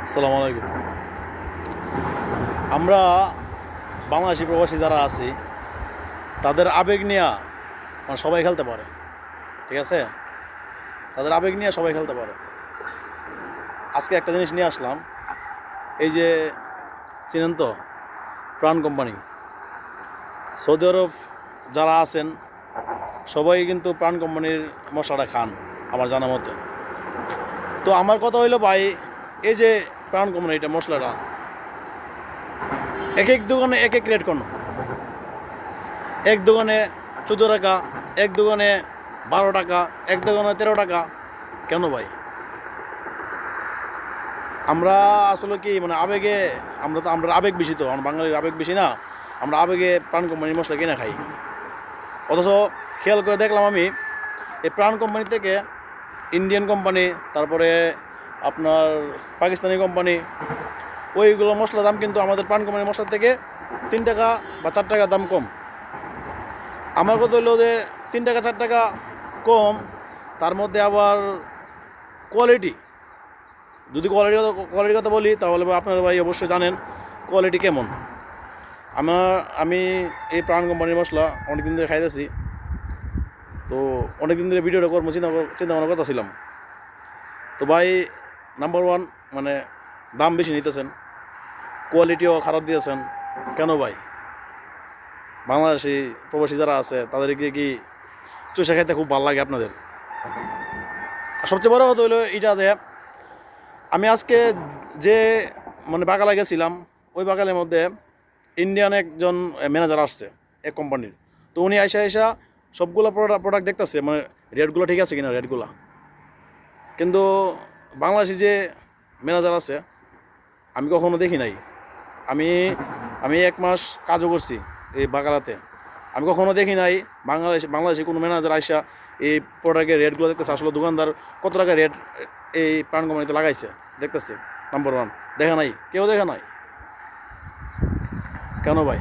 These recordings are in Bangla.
আসসালামু আলাইকুম। আমরা বাংলাদেশি প্রবাসী যারা আছি তাদের আবেগ নিয়ে সবাই খেলতে পারে, ঠিক আছে? তাদের আবেগ নিয়ে সবাই খেলতে পারে। আজকে একটা জিনিস নিয়ে আসলাম, এই যে চিনেন তো প্রাণ কোম্পানি। সৌদি আরব যারা আছেন সবাই কিন্তু প্রাণ কোম্পানির মশলাটা খান আমার জানা মতে। তো আমার কথা হইলো ভাই, এই যে প্রাণ কোম্পানি এটা মশলাটা এক এক দোকানে এক এক রেট কোনো, এক দোকানে 14 টাকা, এক দোকানে 12 টাকা, এক দোকানে 13 টাকা। কেন ভাই? আমরা আসলে কি মানে আবেগে, আমরা আবেগ বেশি, তো আমরা বাঙালির আবেগ বেশি না, আমরা আবেগে প্রাণ কোম্পানির মশলা কিনে খাই। অথচ খেয়াল করে দেখলাম আমি, এই প্রাণ কোম্পানি থেকে ইন্ডিয়ান কোম্পানি, তারপরে আপনার পাকিস্তানি কোম্পানি, ওইগুলো মশলার দাম কিন্তু আমাদের প্রাণ কোম্পানির মশলার থেকে 3 টাকা বা 4 টাকা দাম কম। আমার কথা হলো যে 3 টাকা 4 টাকা কম, তার মধ্যে আবার কোয়ালিটি, যদি কোয়ালিটির কথা বলি তাহলে আপনারা ভাই অবশ্যই জানেন কোয়ালিটি কেমন। আমি এই প্রাণ কোম্পানির মশলা অনেক দিন ধরে খাইতেছি, তো অনেক দিন ধরে ভিডিওটা করবো চিন্তা ভাবনা কথা ছিলাম। তো ভাই, নাম্বার ওয়ান মানে দাম বেশি নিতেছেন, কোয়ালিটিও খারাপ দিয়েছেন। কেন ভাই? বাংলাদেশি প্রবাসী যারা আছে তাদেরকে কি চুষে খাইতে খুব ভালো লাগে আপনাদের? আর সবচেয়ে বড় কথা হলো এটা যে আমি আজকে যে মানে বাগালে গেছিলাম, ওই বাগালের মধ্যে ইন্ডিয়ান একজন ম্যানেজার আসছে এক কোম্পানির। তো উনি আইসা সবগুলো প্রোডাক্ট দেখতেছে, মানে রেটগুলো ঠিক আছে কিনা রেটগুলো। কিন্তু বাংলাদেশি যে ম্যানেজার আছে আমি কখনো দেখি নাই। আমি আমি 1 মাস কাজও করছি এই বাগালাতে, আমি কখনো দেখি নাই বাংলাদেশি কোনো ম্যানেজার আইসা এই প্রোডাক্টের রেটগুলো দেখতেছে। আসলে দোকানদার কত টাকা রেট এই প্রাণ কোম্পানিতে লাগাইছে দেখতেছে। নাম্বার ওয়ান, দেখা নাই, কেউ দেখা নাই। কেন ভাই?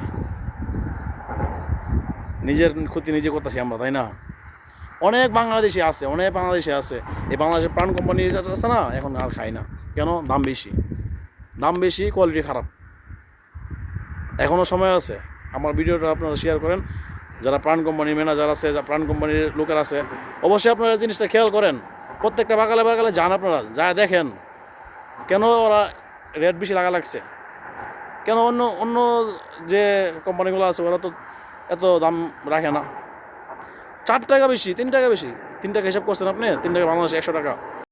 নিজের ক্ষতি নিজে করতেছি আমরা, তাই না? অনেক বাংলাদেশি আছে, এই বাংলাদেশের প্রাণ কোম্পানি আছে না, এখন আর খাই না। কেন? দাম বেশি, কোয়ালিটি খারাপ। এখনও সময় আছে, আমার ভিডিওটা আপনারা শেয়ার করেন। যারা প্রাণ কোম্পানির ম্যানেজার আছে, যারা প্রাণ কোম্পানির লোকের আছে, অবশ্যই আপনারা জিনিসটা খেয়াল করেন। প্রত্যেকটা বাগালে যান, আপনারা যা দেখেন কেন ওরা রেট বেশি লাগছে। কেন অন্য অন্য যে কোম্পানিগুলো আছে ওরা তো এত দাম রাখে না। 4 টাকা বেশি, 3 টাকা বেশি। 3 টাকা হিসাব করছেন আপনি? 3 টাকা বাংলাদেশে 100 টাকা।